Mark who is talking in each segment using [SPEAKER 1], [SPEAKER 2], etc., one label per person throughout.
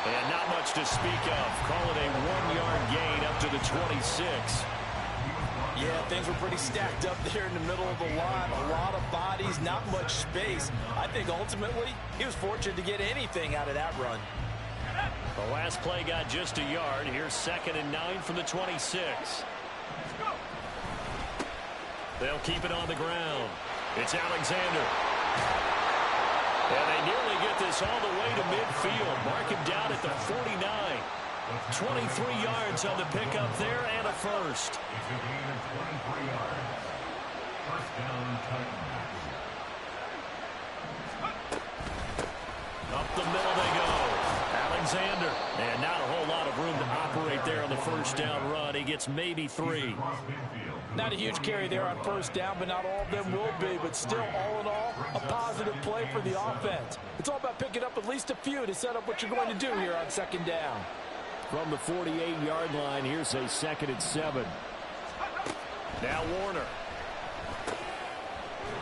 [SPEAKER 1] And not much to speak of. Call it a 1-yard gain up to the 26.
[SPEAKER 2] Yeah, things were pretty stacked up there in the middle of the line. A lot of bodies, not much space. I think ultimately he was fortunate to get anything out of that run.
[SPEAKER 1] The last play got just a yard. Here's 2nd and 9 from the 26. They'll keep it on the ground. It's Alexander. And they nearly get this all the way to midfield. Mark him down at the 49. 23 yards on the pickup there and a first.
[SPEAKER 3] It's a gain of 23 yards. First down, Titans.
[SPEAKER 1] Up the middle they go. Alexander. And not a whole lot of room to operate there on the first down run. He gets maybe 3.
[SPEAKER 2] Not a huge carry there on first down, but not all of them will be. But still, all in all, a positive play for the offense. It's all about picking up at least a few to set up what you're going to do here on 2nd down.
[SPEAKER 1] From the 48-yard line, here's a 2nd and 7. Now Warner.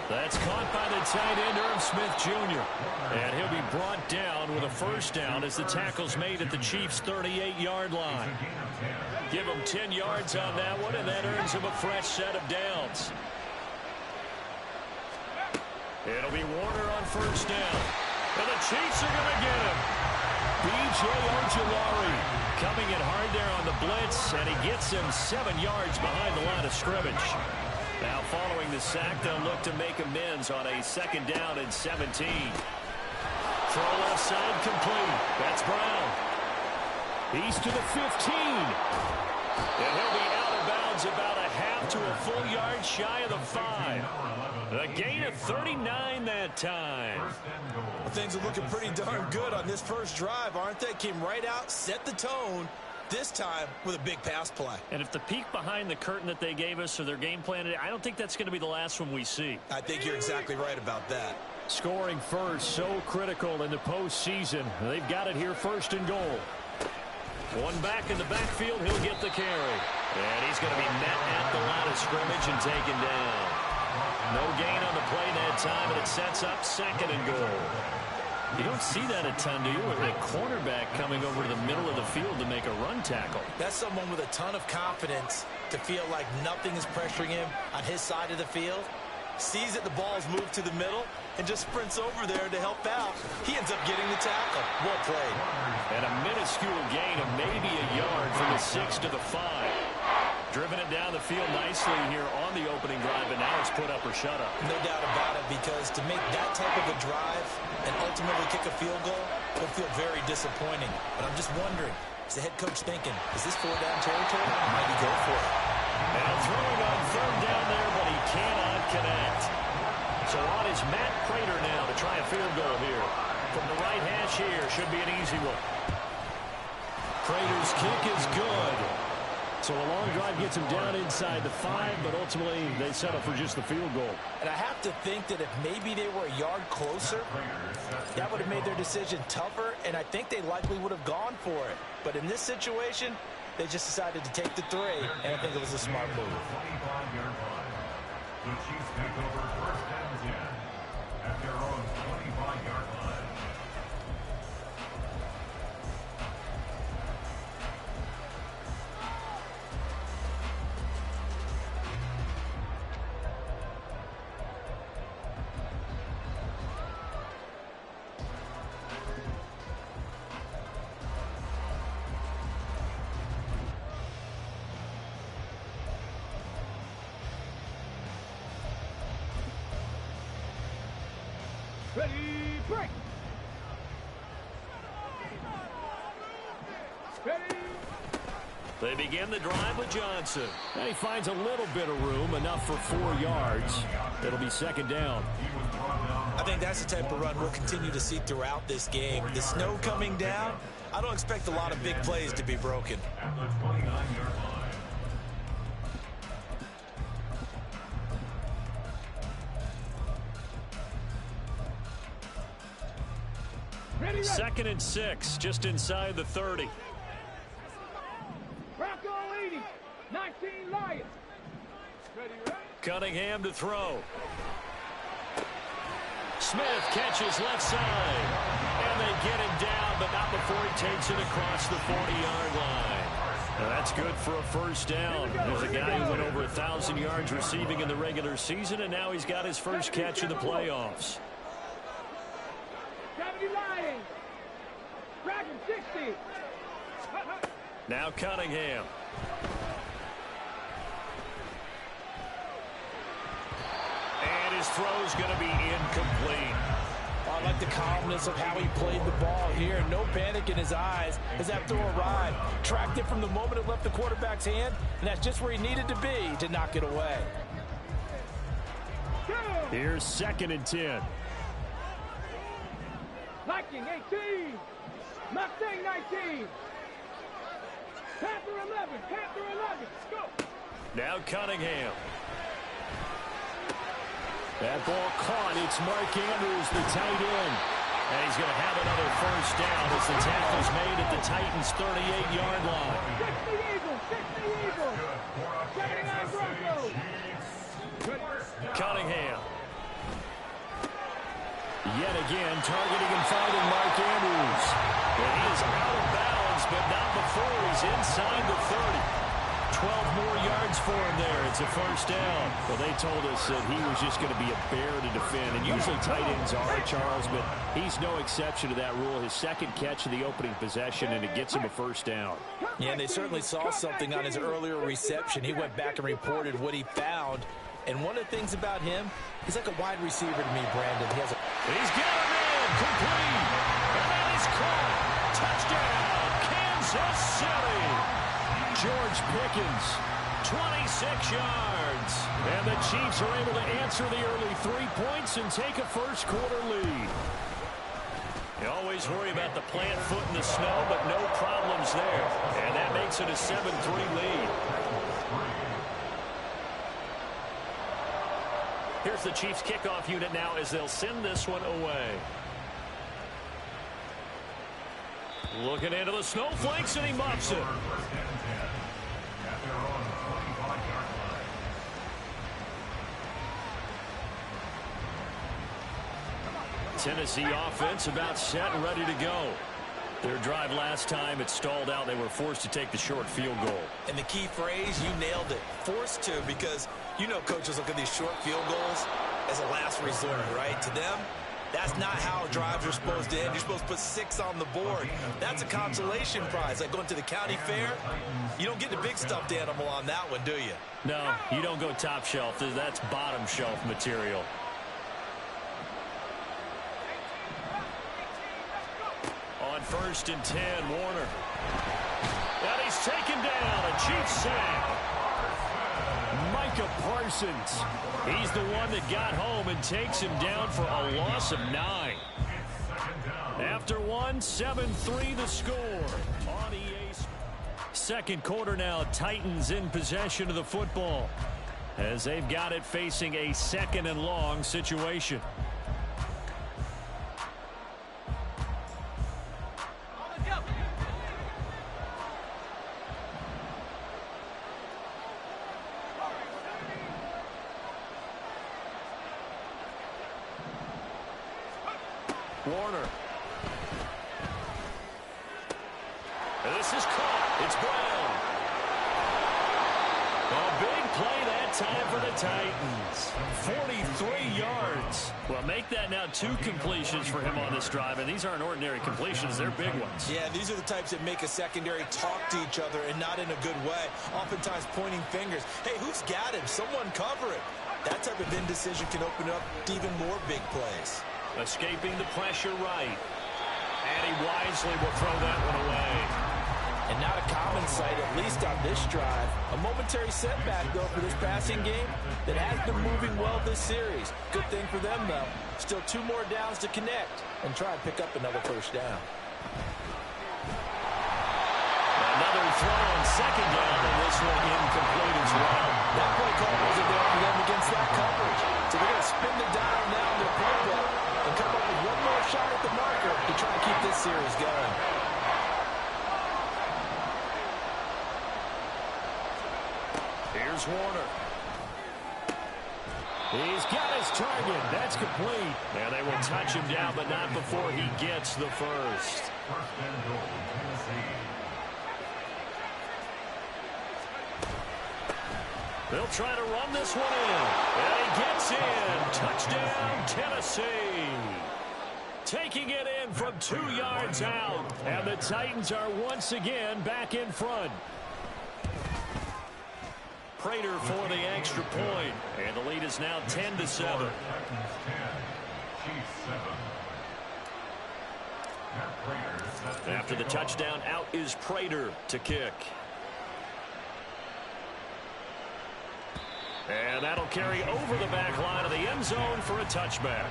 [SPEAKER 1] That's caught by the tight end, Irv Smith Jr. And he'll be brought down with a first down as the tackle's made at the Chiefs' 38-yard line. Give him 10 yards on that one, and that earns him a fresh set of downs. It'll be Warner on first down. And the Chiefs are going to get him. B.J. Ojulari coming in hard there on the blitz, and he gets him 7 yards behind the line of scrimmage. Now following the sack, they'll look to make amends on a 2nd down and 17. Throw left side complete. That's Brown. He's to the 15. And he'll be out of bounds about a half to a full yard shy of the 5. A gain of 39 that time.
[SPEAKER 2] Well, things are looking pretty darn good on this first drive, aren't they? Came right out, set the tone, this time with a big pass play.
[SPEAKER 1] And if the peek behind the curtain that they gave us or their game plan, I don't think that's going to be the last one we see.
[SPEAKER 2] I think you're exactly right about that.
[SPEAKER 1] Scoring first, so critical in the postseason. They've got it here 1st and goal. One back in the backfield, he'll get the carry. And he's going to be met at the line of scrimmage and taken down. No gain on the play that time, and it sets up 2nd and goal. You don't see that a ton, do you? With a cornerback coming over to the middle of the field to make a run tackle.
[SPEAKER 2] That's someone with a ton of confidence to feel like nothing is pressuring him on his side of the field. Sees that the ball's moved to the middle and just sprints over there to help out. He ends up getting the tackle. Well played.
[SPEAKER 1] And a minuscule gain of maybe a yard from the 6 to the 5. Driven it down the field nicely here on the opening drive, and now it's put up or shut up.
[SPEAKER 2] No doubt about it, because to make that type of a drive and ultimately kick a field goal will feel very disappointing. But I'm just wondering, is the head coach thinking, is this 4-down territory? Might he go for it?
[SPEAKER 1] Now throwing on 3rd down there, but he cannot connect. So on is Matt Prater now to try a field goal here. From the right hash here, should be an easy one. Prater's kick is good. So a long drive gets him down inside the 5, but ultimately they settle for just the field goal.
[SPEAKER 2] And I have to think that if maybe they were a yard closer, that would have made their decision tougher, and I think they likely would have gone for it. But in this situation, they just decided to take the 3, and I think it was a smart move.
[SPEAKER 3] 25-yard line. The Chiefs take over 1st and 10 at their own 25-yard line.
[SPEAKER 4] Ready, break! Ready!
[SPEAKER 1] They begin the drive with Johnson. And he finds a little bit of room, enough for 4 yards. It'll be 2nd down.
[SPEAKER 2] I think that's the type of run we'll continue to see throughout this game. The snow coming down, I don't expect a lot of big plays to be broken.
[SPEAKER 3] At the 29-yard line.
[SPEAKER 4] Ready, ready!
[SPEAKER 1] 2nd and 6, just inside the 30.
[SPEAKER 4] Bronco 80, 19 Lions. Ready, ready?
[SPEAKER 1] Cunningham to throw. Smith catches left side. And they get him down, but not before he takes it across the 40-yard line. Now that's good for a first down. There's a guy who went over 1,000 yards receiving in the regular season, and now he's got his first catch in the playoffs.
[SPEAKER 4] 70 Lions. Dragon 60.
[SPEAKER 1] Now Cunningham. And his throw's going to be incomplete.
[SPEAKER 2] I like the calmness of how he played the ball here. No panic in his eyes as that throw arrived. Tracked it from the moment it left the quarterback's hand, and that's just where he needed to be to knock it away.
[SPEAKER 1] Here's 2nd and 10.
[SPEAKER 4] Viking 18. Mustang 19. Panther 11. Panther 11. Go.
[SPEAKER 1] Now Cunningham. That ball caught. It's Mark Andrews, the tight end. And he's going to have another first down as the tackle's made at the Titans' 38-yard line.
[SPEAKER 4] 60 Eagles. 60 Eagles. 79 Broncos.
[SPEAKER 1] Cunningham. Yet again, targeting and finding Mark Andrews. And he is out of bounds, but not before he's inside the 30. 12 more yards for him there. It's a first down. Well, they told us that he was just going to be a bear to defend. And usually tight ends are, Charles, but he's no exception to that rule. His second catch of the opening possession, and it gets him a first down.
[SPEAKER 2] Yeah, and they certainly saw something on his earlier reception. He went back and reported what he found. And one of the things about him, he's like a wide receiver to me, Brandon.
[SPEAKER 1] He's got him in, complete. And that is caught. Touchdown, Kansas City. George Pickens, 26 yards. And the Chiefs are able to answer the early 3 points and take a first-quarter lead. You always worry about the plant foot in the snow, but no problems there. And that makes it a 7-3 lead. Here's the Chiefs kickoff unit now as they'll send this one away. Looking into the snowflakes, and he muffs it. Tennessee offense about set and ready to go. Their drive last time, it stalled out. They were forced to take the short field goal.
[SPEAKER 2] And the key phrase, you nailed it. Forced to, because you know coaches look at these short field goals as a last resort, right? To them, that's not how drives are supposed to end. You're supposed to put 6 on the board. That's a consolation prize. Like going to the county fair, you don't get the big stuffed animal on that one, do you?
[SPEAKER 1] No, you don't go top shelf. That's bottom shelf material. On 1st and 10, Warner. And he's taken down. A Chiefs sack. Micah Parsons. He's the one that got home and takes him down for a loss of 9. After one, 7-3 the score. On EA's second quarter now, Titans in possession of the football as they've got it facing a 2nd and long situation. Warner. And this is caught. It's Brown. A big play that time for the Titans. 43 yards. Well, make that now 2 completions for him on this drive, and these aren't ordinary completions. They're big ones.
[SPEAKER 2] Yeah, these are the types that make a secondary talk to each other, and not in a good way. Oftentimes pointing fingers. Hey, who's got him? Someone cover it. That type of indecision can open up to even more big plays.
[SPEAKER 1] Escaping the pressure right. And he wisely will throw that one away.
[SPEAKER 2] And not a common sight, at least on this drive. A momentary setback, though, for this passing game that has been moving well this series. Good thing for them, though. Still 2 more downs to connect and try and pick up another first down.
[SPEAKER 1] Another throw on 2nd down, and this one incomplete as well.
[SPEAKER 2] That play call wasn't there for them against that coverage. So they're going to spin the dial now in their playbook and come up with one more shot at the marker to try and keep this series going.
[SPEAKER 1] Here's Warner. He's got his target. That's complete. And they will touch him down, but not before he gets the first.
[SPEAKER 3] First and goal.
[SPEAKER 1] They'll try to run this one in. And he gets in. Touchdown, Tennessee. Taking it in from 2 yards out. And the Titans are once again back in front. Prater for the extra point. And the lead is now 10-7. After the touchdown, out is Prater to kick. And that'll carry over the back line of the end zone for a touchback.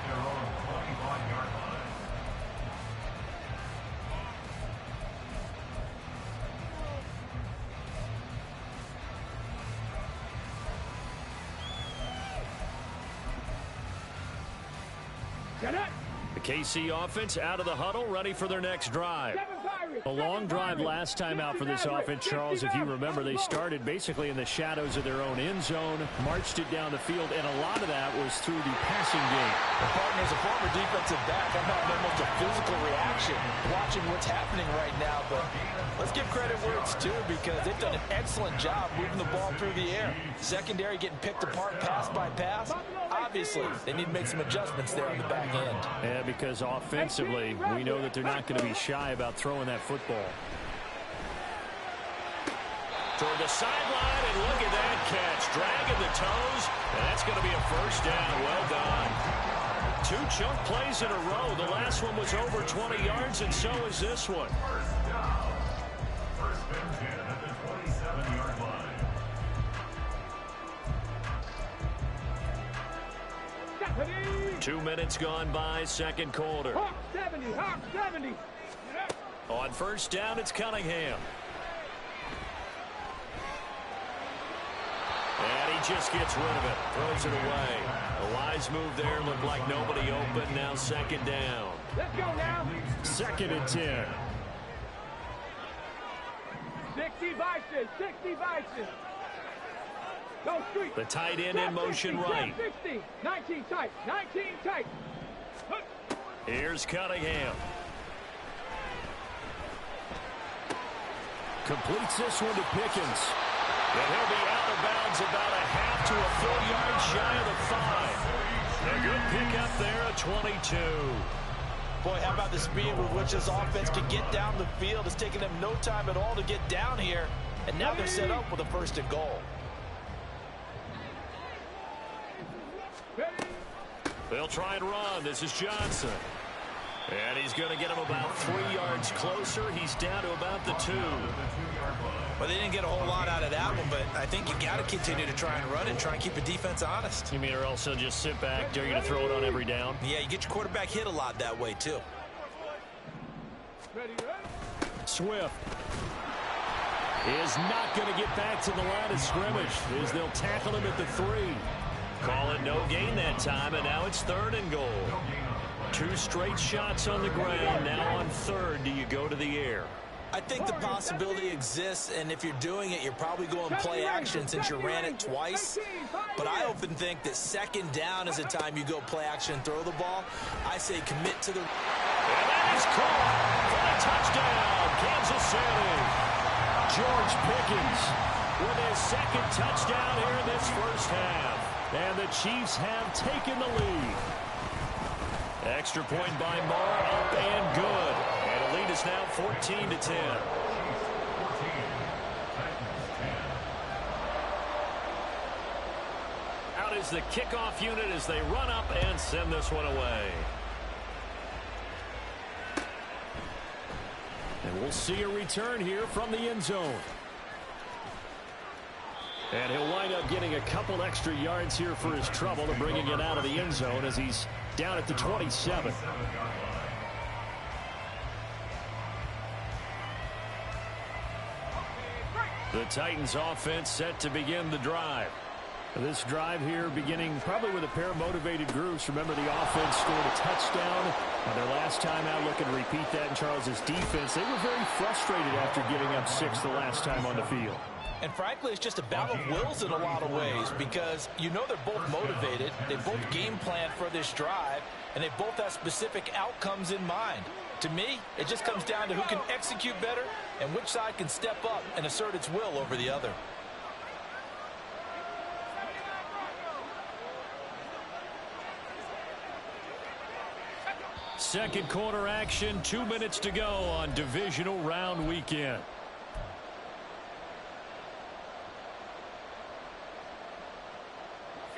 [SPEAKER 1] The KC offense out of the huddle, ready for their next drive. A long drive last time out for this offense, Charles. If you remember, they started basically in the shadows of their own end zone, marched it down the field, and a lot of that was through the passing game.
[SPEAKER 2] Well, partner, as a former defensive back, I'm having almost a physical reaction watching what's happening right now. But let's give credit where it's due, because they've done an excellent job moving the ball through the air. Secondary getting picked apart pass by pass. Obviously, they need to make some adjustments there on the back end.
[SPEAKER 1] Yeah, because offensively, we know that they're not going to be shy about throwing that football. Toward the sideline, and look at that catch. Dragging the toes, and that's going to be a first down. Well done. 2 chunk plays in a row. The last one was over 20 yards, and so is this one.
[SPEAKER 3] First and 10 at the 27-yard line.
[SPEAKER 1] 2 minutes gone by, second quarter.
[SPEAKER 4] Hawk 70, Hawk 70.
[SPEAKER 1] On first down, it's Cunningham. And he just gets rid of it. Throws it away. A wise move there. Looked like nobody open. Now second down.
[SPEAKER 4] Let's go now.
[SPEAKER 1] Second and 10.
[SPEAKER 4] 60 vices, 60 vices. Go street.
[SPEAKER 1] The tight end in motion right.
[SPEAKER 4] 60, 19 tight, 19 tight.
[SPEAKER 1] Here's Cunningham. Completes this one to Pickens. And he'll be out of bounds about a half to a full yard shy of the 5. A good pickup there at 22.
[SPEAKER 2] Boy, how about the speed with which this offense can get down the field? It's taken them no time at all to get down here. And now they're set up with a first and goal.
[SPEAKER 1] They'll try and run. This is Johnson. And he's going to get him about 3 yards closer. He's down to about the 2.
[SPEAKER 2] Well, they didn't get a whole lot out of that one, but I think you got to continue to try and run and try and keep the defense honest.
[SPEAKER 1] You mean or else they'll just sit back, dare you to throw it on every down?
[SPEAKER 2] Yeah, you get your quarterback hit a lot that way, too.
[SPEAKER 1] Swift is not going to get back to the line of scrimmage as they'll tackle him at the 3. Call it no gain that time, and now it's third and goal. 2 straight shots on the ground. Now on third, do you go to the air?
[SPEAKER 2] I think the possibility exists, and if you're doing it, you're probably going play action since you ran it twice. But I often think that second down is the time you go play action and throw the ball. I say commit to the...
[SPEAKER 1] And that is caught for a touchdown, Kansas City. George Pickens with his second touchdown here in this first half. And the Chiefs have taken the lead. Extra point by Marr, up and good. And the lead is now 14-10. Out is the kickoff unit as they run up and send this one away. And we'll see a return here from the end zone. And he'll wind up getting a couple extra yards here for his trouble and bringing it out of the end zone as he's down at the 27. The Titans offense set to begin the drive. This drive here beginning probably with a pair of motivated groups. Remember, the offense scored a touchdown on their last time out. Looking to repeat that in Charles's defense. They were very frustrated after giving up 6 the last time on the field.
[SPEAKER 2] And frankly, it's just a battle of wills in a lot of ways, because you know they're both motivated. They both game plan for this drive, and they both have specific outcomes in mind. To me, it just comes down to who can execute better and which side can step up and assert its will over the other.
[SPEAKER 1] second quarter action. 2 minutes to go on divisional round weekend.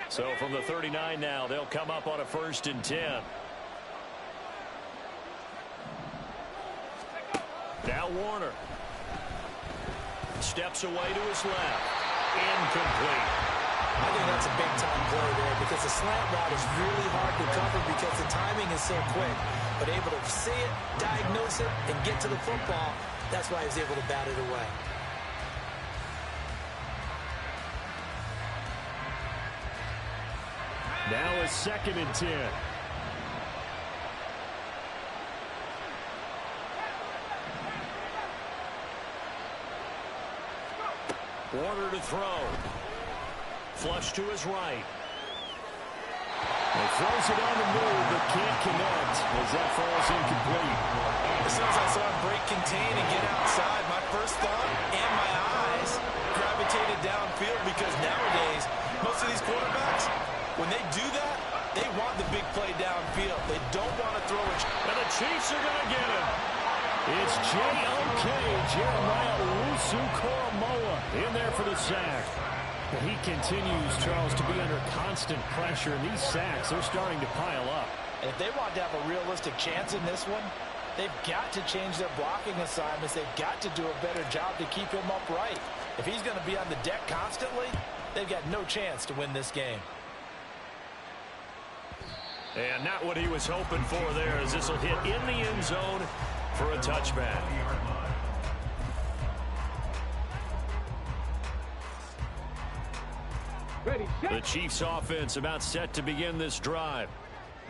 [SPEAKER 1] So from the 39 now, they'll come up on a 1st and 10. Now Warner. Steps away to his left. Incomplete.
[SPEAKER 2] I think that's a big-time play there because the slant route is really hard to cover because the timing is so quick. But able to see it, diagnose it, and get to the football, that's why he was able to bat it away.
[SPEAKER 1] Now a 2nd and 10. Warner to throw. Flush to his right. He throws it on the move, but can't connect as that falls incomplete.
[SPEAKER 2] As soon as I saw him break contain and get outside, my first thought and my eyes gravitated downfield because nowadays, most of these quarterbacks, when they do that, they want the big play downfield. They don't want to throw it.
[SPEAKER 1] And the Chiefs are going to get him. It's J.O.K. Jeremiah Owusu-Koramoah in there for the sack. But he continues, Charles, to be under constant pressure. And these sacks, they're starting to pile up.
[SPEAKER 2] And if they want to have a realistic chance in this one, they've got to change their blocking assignments. They've got to do a better job to keep him upright. If he's going to be on the deck constantly, they've got no chance to win this game.
[SPEAKER 1] And not what he was hoping for there, as this will hit in the end zone for a touchback.
[SPEAKER 4] Ready,
[SPEAKER 1] The Chiefs offense about set to begin this drive.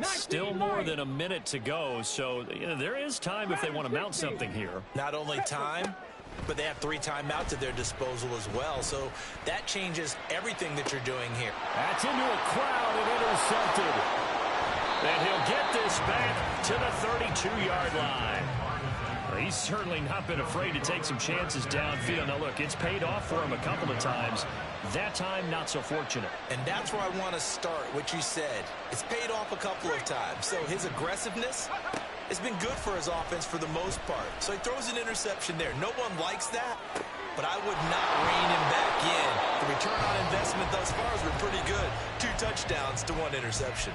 [SPEAKER 1] Still more than a minute to go, so there is time if they want to mount something here.
[SPEAKER 2] Not only time, but they have 3 timeouts at their disposal as well, so that changes everything that you're doing here.
[SPEAKER 1] That's into a crowd and intercepted. And he'll get this back to the 32-yard line. He's certainly not been afraid to take some chances downfield. Now, look, it's paid off for him a couple of times. That time, not so fortunate.
[SPEAKER 2] And that's where I want to start, what you said. It's paid off a couple of times. So his aggressiveness has been good for his offense for the most part. So he throws an interception there. No one likes that, but I would not rein him back in. The return on investment thus far has been pretty good. 2 touchdowns to 1 interception.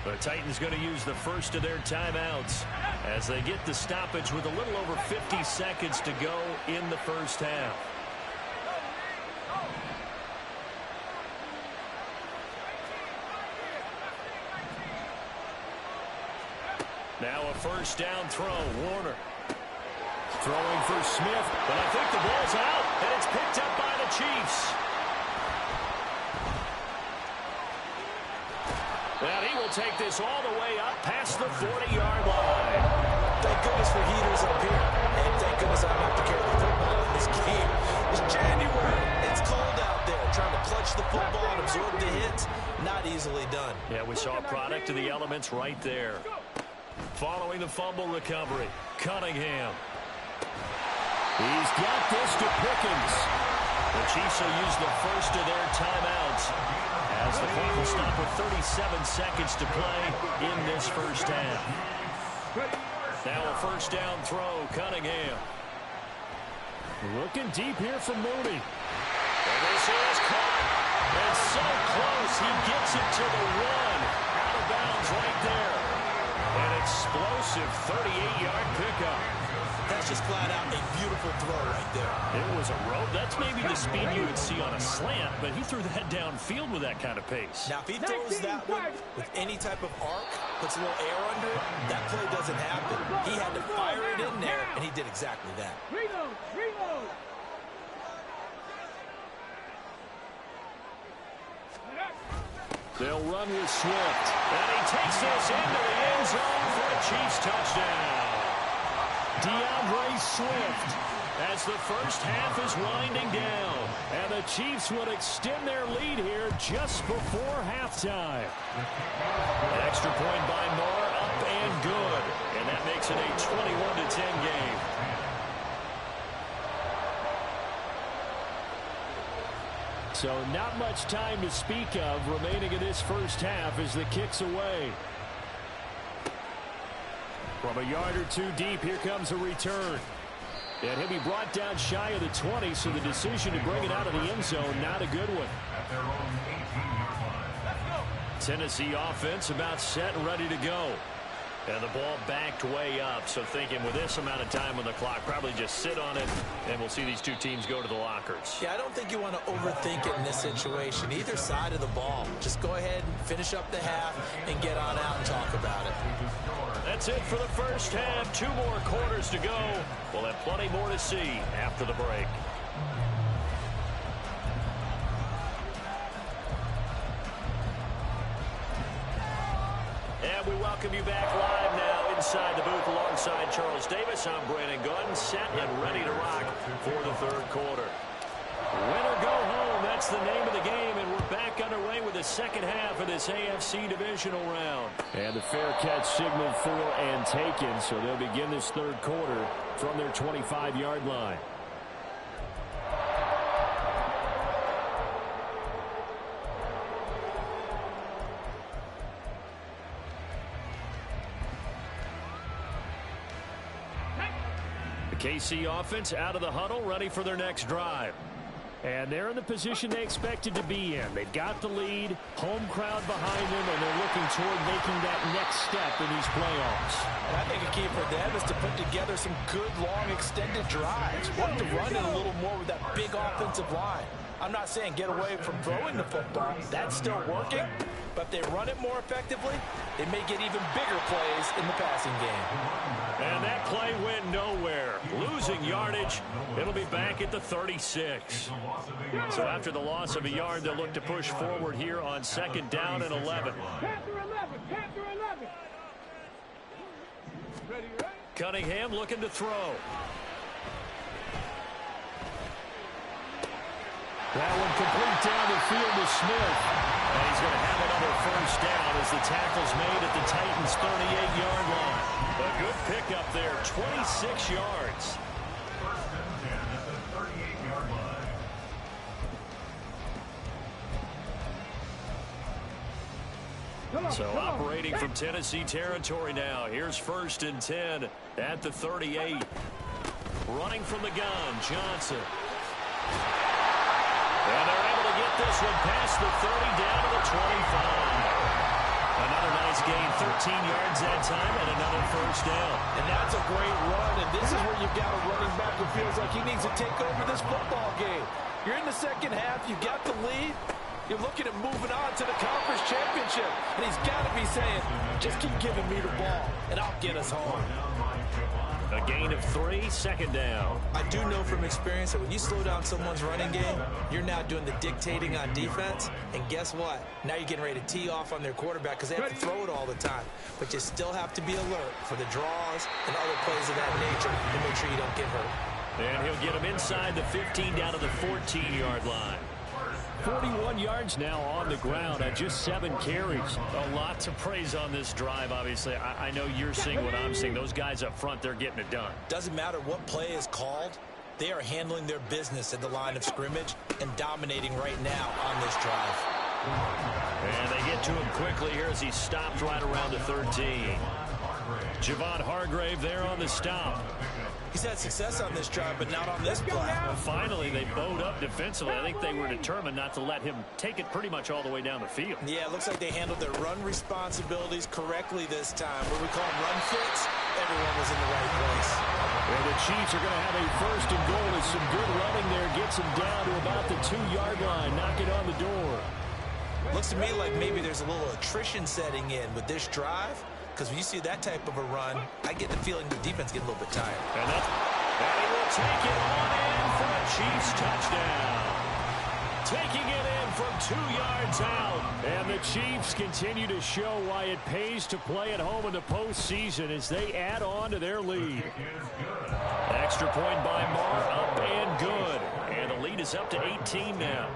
[SPEAKER 1] The Titans going to use the first of their timeouts as they get the stoppage with a little over 50 seconds to go in the first half. Now a first down throw. Warner throwing for Smith, but I think the ball's out, and it's picked up by the Chiefs. And he will take this all the way up past the 40-yard line.
[SPEAKER 2] Thank goodness for heaters up here. And thank goodness I don't have to carry the football in this game. It's January. It's cold out there. Trying to clutch the football and absorb the hits, not easily done.
[SPEAKER 1] Yeah, we saw a product of the elements right there. Following the fumble recovery, Cunningham. He's got this to Pickens. The Chiefs will use the first of their timeouts as the clock will stop with 37 seconds to play in this first half. Now a first down throw, Cunningham. Looking deep here for Mooney. And this is caught. And so close, he gets it to the 1. Out of bounds right there. An explosive 38-yard pickup.
[SPEAKER 2] That's just flat out a beautiful throw right there.
[SPEAKER 1] It was a rope. That's maybe the speed you would see on a slant, but he threw that downfield with that kind of pace.
[SPEAKER 2] Now, if he throws that one with any type of arc, puts a little air under it, that play doesn't happen. He had to fire it in there, and he did exactly that.
[SPEAKER 4] Reload, reload.
[SPEAKER 1] They'll run with Swift, and he takes this into the end zone for a Chiefs touchdown. DeAndre Swift as the first half is winding down. And the Chiefs would extend their lead here just before halftime. An extra point by Moore, up and good. And that makes it a 21-10 game. So not much time to speak of remaining in this first half as the kick's away. From a yard or two deep, here comes a return. And he'll be brought down shy of the 20, so the decision to bring it out of the end zone, not a good one.
[SPEAKER 3] At their own 18-yard line.
[SPEAKER 1] Tennessee offense about set and ready to go. And the ball backed way up, so thinking with this amount of time on the clock, probably just sit on it, and we'll see these two teams go to the lockers.
[SPEAKER 2] Yeah, I don't think you want to overthink it in this situation. Either side of the ball. Just go ahead and finish up the half and get on out and talk about it.
[SPEAKER 1] That's it for the first half. 2 more quarters to go. We'll have plenty more to see after the break. And we welcome you back live now inside the booth alongside Charles Davis. I'm Brandon Gunn, set and ready to rock for the third quarter. Win or go home, that's the name of the game, and we're back underway with the second half of this AFC divisional round. And the fair catch signaled for and taken, so they'll begin this third quarter from their 25-yard line. KC offense out of the huddle, ready for their next drive. And they're in the position they expected to be in. They've got the lead, home crowd behind them, and they're looking toward making that next step in these playoffs.
[SPEAKER 2] And I think a key for them is to put together some good, long, extended drives. Want to run it a little more with that big offensive line. I'm not saying get away from throwing the football. That's still working. But if they run it more effectively, they may get even bigger plays in the passing game.
[SPEAKER 1] And that play went nowhere. Losing yardage. It'll be back at the 36. So after the loss of a yard, they'll look to push forward here on second down and 11. Cunningham looking to throw. That one complete down the field to Smith. And he's going to have another first down as the tackle's made at the Titans' 38-yard line. A good pickup there, 26 yards.
[SPEAKER 3] First and 10 at the 38-yard line.
[SPEAKER 1] So operating from Tennessee territory now. Here's first and 10 at the 38. Running from the gun, Johnson. And they're able to get this one past the 30 down to the 25. Another nice gain, 13 yards that time, and another first down.
[SPEAKER 2] And that's a great run, and this is where you've got a running back who feels like he needs to take over this football game. You're in the second half, you got the lead. You're looking at moving on to the conference championship. And he's got to be saying, just keep giving me the ball, and I'll get us home.
[SPEAKER 1] A gain of 3, second down.
[SPEAKER 2] I do know from experience that when you slow down someone's running game, you're now doing the dictating on defense. And guess what? Now you're getting ready to tee off on their quarterback because they have to throw it all the time. But you still have to be alert for the draws and other plays of that nature to make sure you don't get hurt.
[SPEAKER 1] And he'll get him inside the 15 down to the 14-yard line. 41 yards now on the ground at just 7 carries. A lot to praise on this drive, obviously. I know you're seeing what I'm seeing. Those guys up front, they're getting it done.
[SPEAKER 2] Doesn't matter what play is called. They are handling their business at the line of scrimmage and dominating right now on this drive.
[SPEAKER 1] And they get to him quickly here as he stopped right around the 13. Javon Hargrave there on the stop.
[SPEAKER 2] He's had success on this drive, but not on this play.
[SPEAKER 1] Well, finally, they bowed up defensively. I think they were determined not to let him take it pretty much all the way down the field.
[SPEAKER 2] Yeah, it looks like they handled their run responsibilities correctly this time. What we call run fits, everyone was in the right place.
[SPEAKER 1] And the Chiefs are going to have a first and goal as some good running there gets him down to about the 2-yard line, knocking on the door.
[SPEAKER 2] Looks to me like maybe there's a little attrition setting in with this drive. Because when you see that type of a run, I get the feeling the defense gets a little bit tired.
[SPEAKER 1] And he will take it on in for a Chiefs touchdown. Taking it in from 2 yards out. And the Chiefs continue to show why it pays to play at home in the postseason as they add on to their lead. Extra point by Marr, up and good. And the lead is up to 18 now.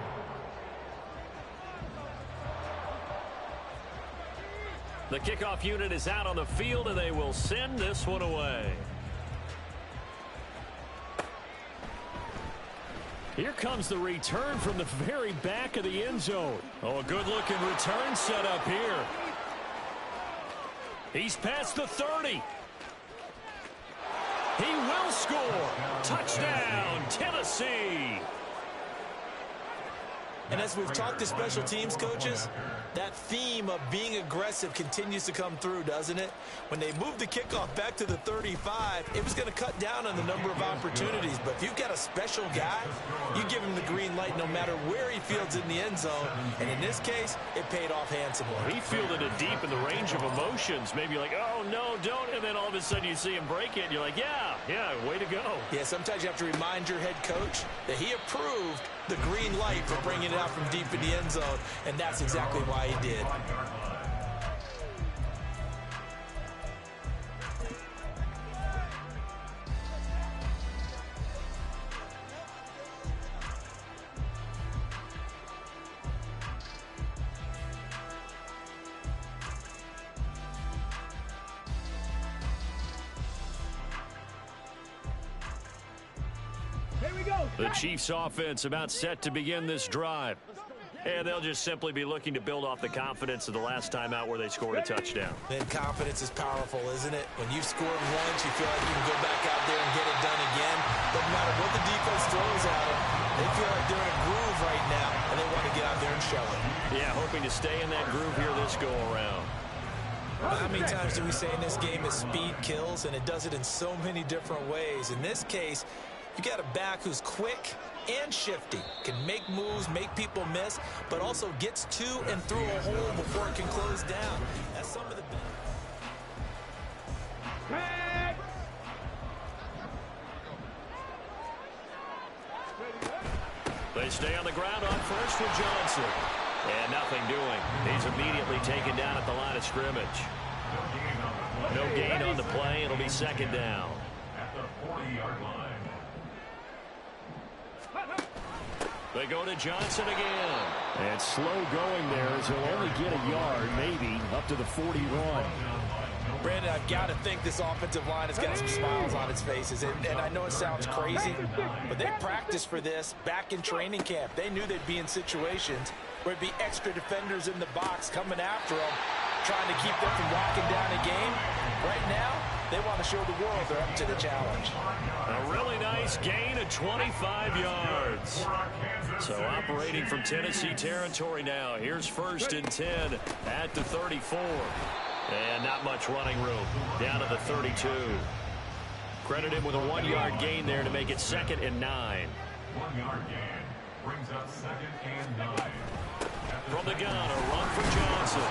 [SPEAKER 1] The kickoff unit is out on the field, and they will send this one away. Here comes the return from the very back of the end zone. Oh, a good-looking return set up here. He's past the 30. will score. Touchdown, Tennessee.
[SPEAKER 2] And as we've talked to special teams coaches, that theme of being aggressive continues to come through, doesn't it? When they moved the kickoff back to the 35, it was going to cut down on the number of opportunities. But if you've got a special guy, you give him the green light no matter where he fields in the end zone. And in this case, it paid off handsomely.
[SPEAKER 1] He fielded it deep in the range of emotions. Maybe like, oh, no, don't. And then all of a sudden you see him break it. And you're like, yeah, way to go.
[SPEAKER 2] Yeah, sometimes you have to remind your head coach that he approved the green light for bringing it out from deep in the end zone, and that's exactly why he did.
[SPEAKER 4] Here we go.
[SPEAKER 1] The Chiefs offense about set to begin this drive. And they'll just simply be looking to build off the confidence of the last time out where they scored a touchdown.
[SPEAKER 2] Then confidence is powerful, isn't it? When you've scored once, you feel like you can go back out there and get it done again. Doesn't matter what the defense throws at them. They feel like they're in a groove right now, and they want to get out there and show it.
[SPEAKER 1] Yeah, hoping to stay in that groove here this go-around.
[SPEAKER 2] How many times do we say in this game is speed kills, and it does it in so many different ways. In this case, you got a back who's quick and shifty, can make moves, make people miss, but also gets to and through a hole before it can close down. That's some of the
[SPEAKER 1] They stay on the ground on first for Johnson. And nothing doing. He's immediately taken down at the line of scrimmage. No gain on the play. It'll be second down.
[SPEAKER 3] At the 40-yard line.
[SPEAKER 1] They go to Johnson again.
[SPEAKER 5] And slow going there as he'll only get a yard, maybe, up to the 41.
[SPEAKER 2] Brandon, I've got to think this offensive line has got some smiles on its faces. And I know it sounds crazy, but they practiced for this back in training camp. They knew they'd be in situations where it'd be extra defenders in the box coming after them, trying to keep them from locking down a game. Right now, they want to show the world they're up to the challenge.
[SPEAKER 1] A really nice gain of 25 yards. So operating from Tennessee territory now. Here's first and 10 at the 34. And not much running room. Down to the 32. Credit him with a 1-yard gain there to make it second and 9.
[SPEAKER 3] 1-yard gain brings up second and 9.
[SPEAKER 1] From the gun, a run for Johnson.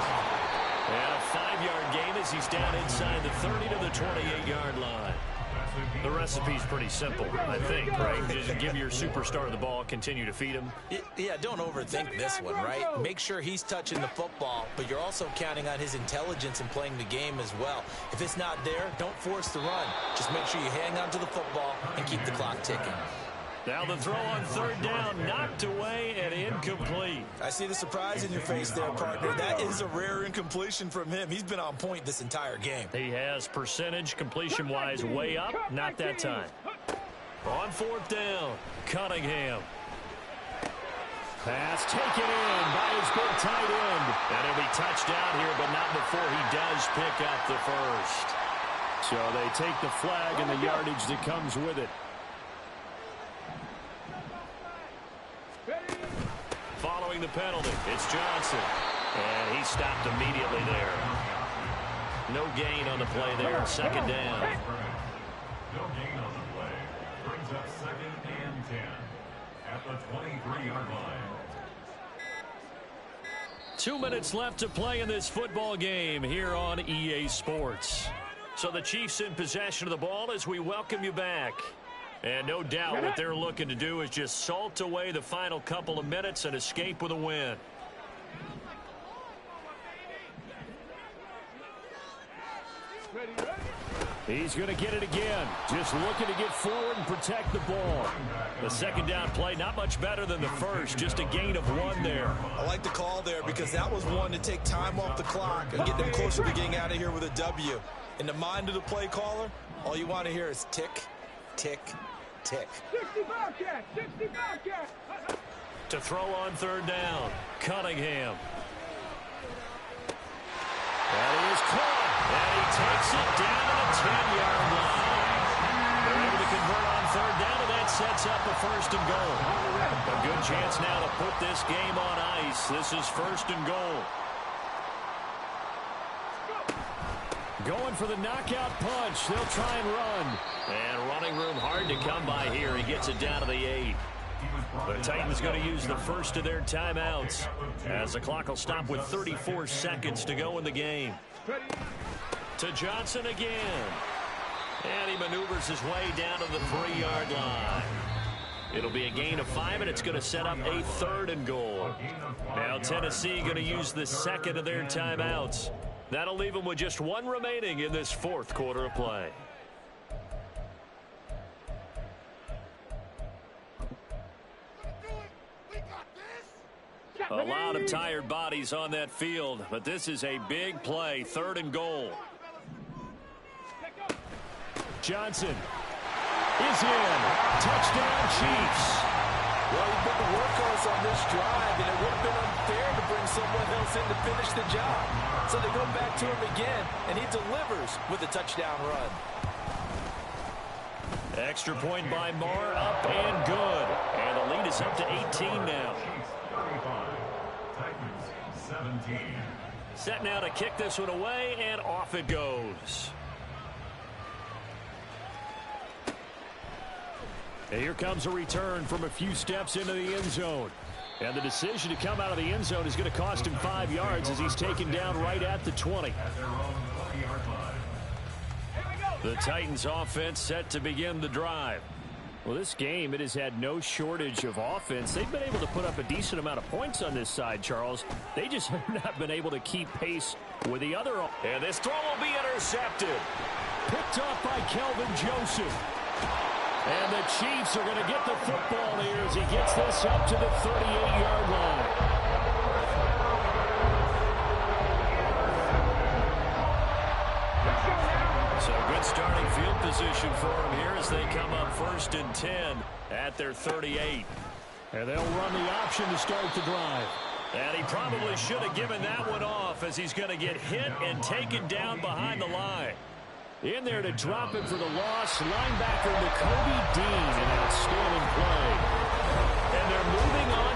[SPEAKER 1] And a 5-yard gain as he's down inside the 30 to the 28-yard line. The recipe's pretty simple, I think, right? Just give your superstar the ball, continue to feed him.
[SPEAKER 2] Yeah, don't overthink this one, right? Make sure he's touching the football, but you're also counting on his intelligence in playing the game as well. If it's not there, don't force the run. Just make sure you hang on to the football and keep the clock ticking.
[SPEAKER 1] Now the throw on third down, knocked away and incomplete.
[SPEAKER 2] I see the surprise in your face there, partner. That is a rare incompletion from him. He's been on point this entire game.
[SPEAKER 1] He has percentage completion-wise way up, not that time. On fourth down, Cunningham. Pass taken in by his big tight end. And he'll be touchdown here, but not before he does pick up the first.
[SPEAKER 5] So they take the flag and the yardage that comes with it.
[SPEAKER 1] Following the penalty, it's Johnson. And he stopped immediately there. No gain on the play there, second down.
[SPEAKER 3] No gain on the play. Brings up second and 10 at the 23-yard line.
[SPEAKER 1] 2 minutes left to play in this football game here on EA Sports. So the Chiefs in possession of the ball as we welcome you back. And no doubt what they're looking to do is just salt away the final couple of minutes and escape with a win.
[SPEAKER 5] He's going to get it again. Just looking to get forward and protect the ball.
[SPEAKER 1] The second down play, not much better than the first. Just a gain of 1 there.
[SPEAKER 2] I like the call there because that was one to take time off the clock and get them closer to getting out of here with a W. In the mind of the play caller, all you want to hear is tick, tick, tick.
[SPEAKER 4] 60 Bobcat! 60 Bobcat!
[SPEAKER 1] To throw on third down, Cunningham. That is caught, and he takes it down to the 10-yard line. They're able sets up a 1st and goal. A good chance now to put this game on ice. This is 1st and goal. Going for the knockout punch. They'll try and run. And running room hard to come by here. He gets it down to the 8. The Titans going to use the first of their timeouts as the clock will stop with 34 seconds to go in the game. To Johnson again. And he maneuvers his way down to the 3-yard line. It'll be a gain of 5, and it's going to set up a 3rd and goal. Now Tennessee going to use the second of their timeouts. That'll leave them with just 1 remaining in this 4th quarter of play. A lot of tired bodies on that field, but this is a big play, 3rd and goal. Johnson is in. Touchdown, Chiefs.
[SPEAKER 2] Well, he's been the workhorse on this drive, and it would have been unfair to bring someone else in to finish the job. So they go back to him again, and he delivers with a touchdown run.
[SPEAKER 1] Extra point by Marr, up and good. And the lead is up to 18 now.
[SPEAKER 3] 35, Titans 17.
[SPEAKER 1] Set now to kick this one away, and off it goes. And here comes a return from a few steps into the end zone. And the decision to come out of the end zone is going to cost him 5 yards as he's taken down right at the 20. The Titans offense set to begin the drive. Well, this game, it has had no shortage of offense. They've been able to put up a decent amount of points on this side, Charles. They just have not been able to keep pace with the other. And this throw will be intercepted. Picked off by Kelvin Joseph. And the Chiefs are going to get the football here as he gets this up to the 38-yard line. So good starting field position for him here as they come up 1st and 10 at their 38.
[SPEAKER 5] And they'll run the option to start the drive.
[SPEAKER 1] And he probably should have given that one off as he's going to get hit and taken down behind the line.
[SPEAKER 5] In there to drop it for the loss, linebacker N'Kobe Dean, an outstanding play.
[SPEAKER 1] And they're moving